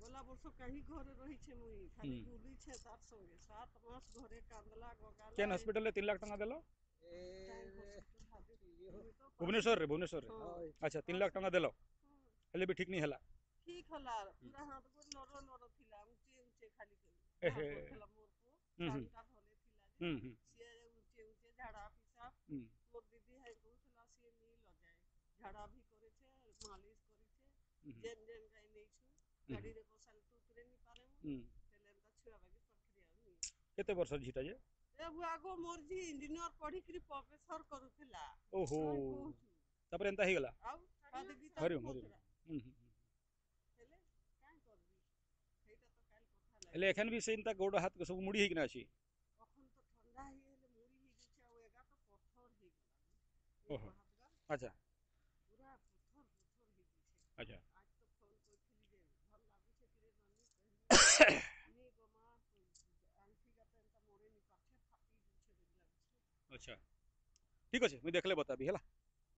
गला वर्ष कहीं घरे रही छे मुई खाली बुली छे तार संगे 7 मास घरे कांदला गगाला केन हॉस्पिटल रे 3 लाख टका देलो भुवनेश्वर रे अच्छा 3 लाख टका देलो हेले भी ठीक नहीं हला पूरा हाथ को नरो नरो थिला ऊंचे ऊंचे खाली थला मोर को सानटा धले थिला से ऊंचे ऊंचे झाड़ा पिसा मोर दीदी है कहथला से नी ल जाए झाड़ा भी करे छे मालिश करे छे जेन जेन गाय नै छु गाड़ी रे बसाल तू तुरे नी पारे तेले त छुआ बाकी प्रक्रिया नी केते वर्ष झिटा जे ए बुआ गो मोर जी इंजीनियर पढ़ी करी प्रोफेसर करूथिला ओहो तापर एंता ही गला आउ खादी भी हरि हेले काई करबी हेटा तो काल कथा हेले एखन भी सेंता गोड़ हाथ के सब मुड़ी हिकना छी अखन तो ठंडा ही हेले मुड़ी ही छै ओ एगा तो पत्थर ही गला ओहो अच्छा पूरा पत्थर ही छै अच्छा आज तो फोन करथिली जे भल लागु छै तिरे ननी कहली नी गोमा आंटी का तो एंता मोरे नी पाछे फाटी छै लागु छै अच्छा ठीक अछि मैं देखले बताबी हला।